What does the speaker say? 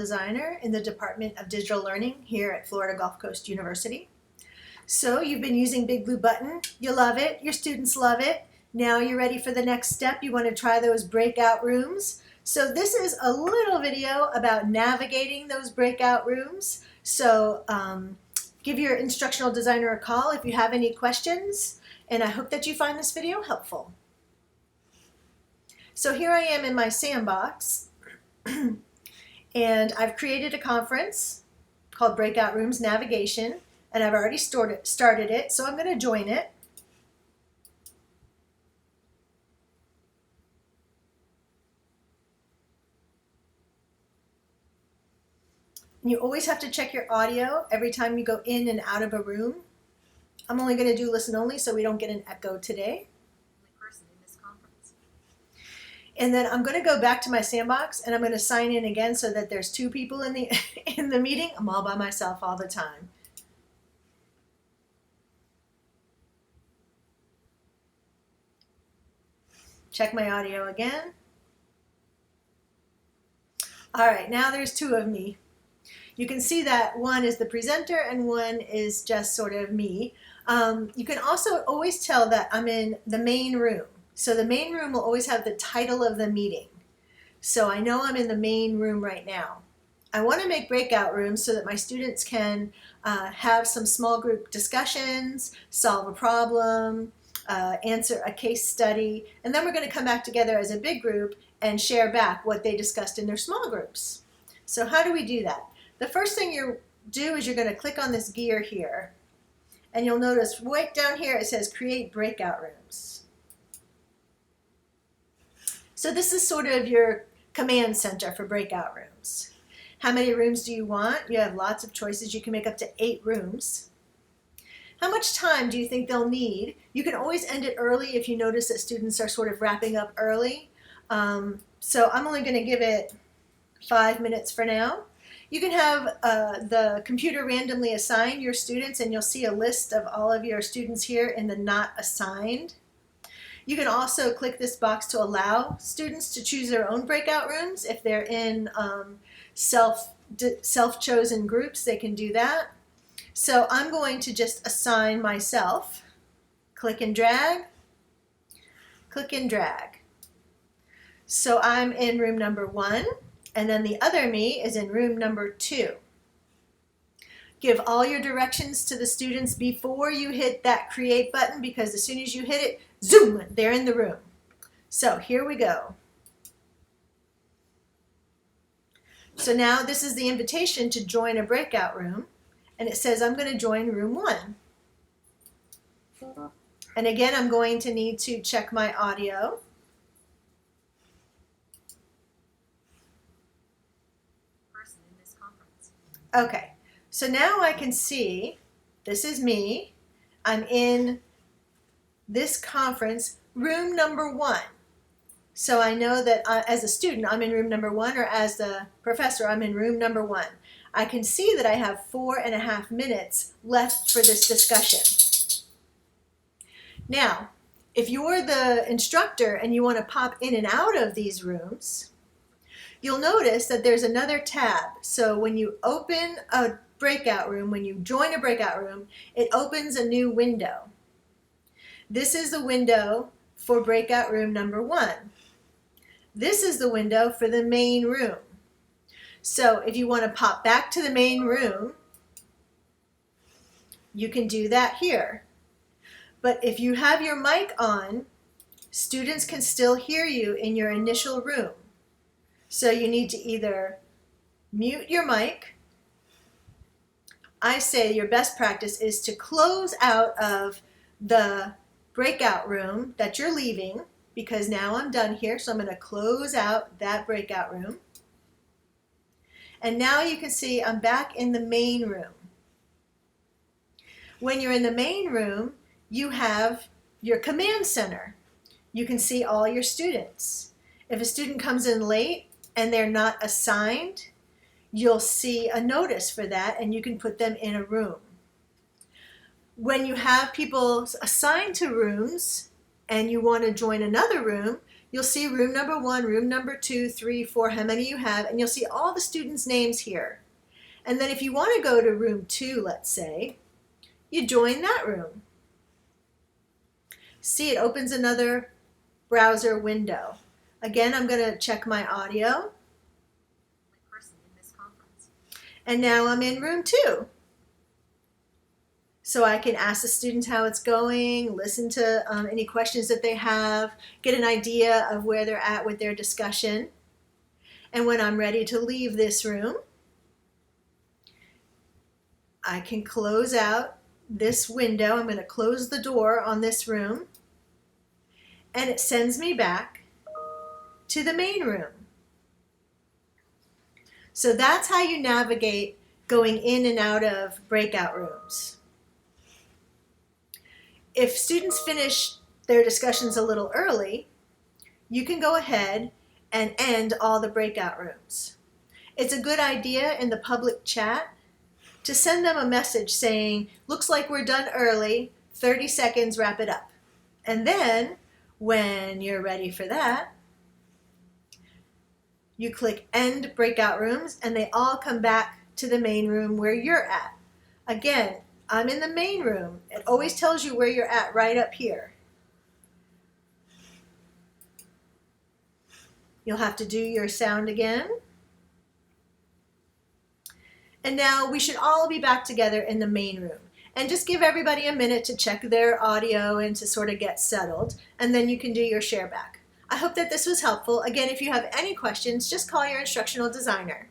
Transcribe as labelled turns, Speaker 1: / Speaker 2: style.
Speaker 1: Designer in the Department of Digital Learning here at Florida Gulf Coast University. So you've been using Big Blue Button. You love it. Your students love it. Now you're ready for the next step. You want to try those breakout rooms. So this is a little video about navigating those breakout rooms. So give your instructional designer a call if you have any questions. And I hope that you find this video helpful. So here I am in my sandbox. And I've created a conference called Breakout Rooms Navigation, and I've already started it, so I'm going to join it. And you always have to check your audio every time you go in and out of a room. I'm only going to do listen only so we don't get an echo today. And then I'm going to go back to my sandbox and I'm going to sign in again so that there's two people in the meeting. I'm all by myself all the time. Check my audio again. All right, now there's two of me. You can see that one is the presenter and one is just sort of me. You can also always tell that I'm in the main room. So the main room will always have the title of the meeting. So I know I'm in the main room right now. I want to make breakout rooms so that my students can have some small group discussions, solve a problem, answer a case study, and then we're going to come back together as a big group and share back what they discussed in their small groups. So how do we do that? The first thing you do is you're going to click on this gear here, and you'll notice right down here it says Create Breakout Rooms. So this is sort of your command center for breakout rooms. How many rooms do you want? You have lots of choices. You can make up to 8 rooms. How much time do you think they'll need? You can always end it early if you notice that students are sort of wrapping up early. So I'm only going to give it 5 minutes for now. You can have the computer randomly assign your students, and you'll see a list of all of your students here in the not assigned. You can also click this box to allow students to choose their own breakout rooms. If they're in self-chosen groups, they can do that. So I'm going to just assign myself. Click and drag. Click and drag. So I'm in room number 1, and then the other me is in room number 2. Give all your directions to the students before you hit that create button, because as soon as you hit it, zoom, they're in the room. So here we go. So now this is the invitation to join a breakout room, and it says I'm going to join room 1. And again, I'm going to need to check my audio. Okay. So now I can see, this is me, I'm in this conference, room number 1. So I know that as a student, I'm in room number 1, or as the professor, I'm in room number 1. I can see that I have 4.5 minutes left for this discussion. Now, if you're the instructor and you want to pop in and out of these rooms, you'll notice that there's another tab. So when you open a breakout room, when you join a breakout room, it opens a new window. This is the window for breakout room number 1. This is the window for the main room. So if you want to pop back to the main room, you can do that here. But if you have your mic on, students can still hear you in your initial room. So you need to either mute your mic. I say your best practice is to close out of the breakout room that you're leaving, because now I'm done here, so I'm going to close out that breakout room. And now you can see I'm back in the main room. When you're in the main room, you have your command center. You can see all your students. If a student comes in late and they're not assigned, you'll see a notice for that, and you can put them in a room. When you have people assigned to rooms and you want to join another room, You'll see room number 1, room number 2, 3, 4, how many you have, and you'll see all the students' names here. And then if you want to go to room 2, let's say, you join that room. See, it opens another browser window. Again, I'm going to check my audio. And now I'm in room 2. So I can ask the students how it's going, listen to any questions that they have, get an idea of where they're at with their discussion. And when I'm ready to leave this room, I can close out this window. I'm going to close the door on this room, and it sends me back to the main room. So that's how you navigate going in and out of breakout rooms. If students finish their discussions a little early, you can go ahead and end all the breakout rooms. It's a good idea in the public chat to send them a message saying, looks like we're done early, 30 seconds, wrap it up. And then when you're ready for that, you click end breakout rooms and they all come back to the main room where you're at. Again, I'm in the main room. It always tells you where you're at right up here. You'll have to do your sound again. And now we should all be back together in the main room. And just give everybody a minute to check their audio and to sort of get settled. And then you can do your share back. I hope that this was helpful. Again, if you have any questions, just call your instructional designer.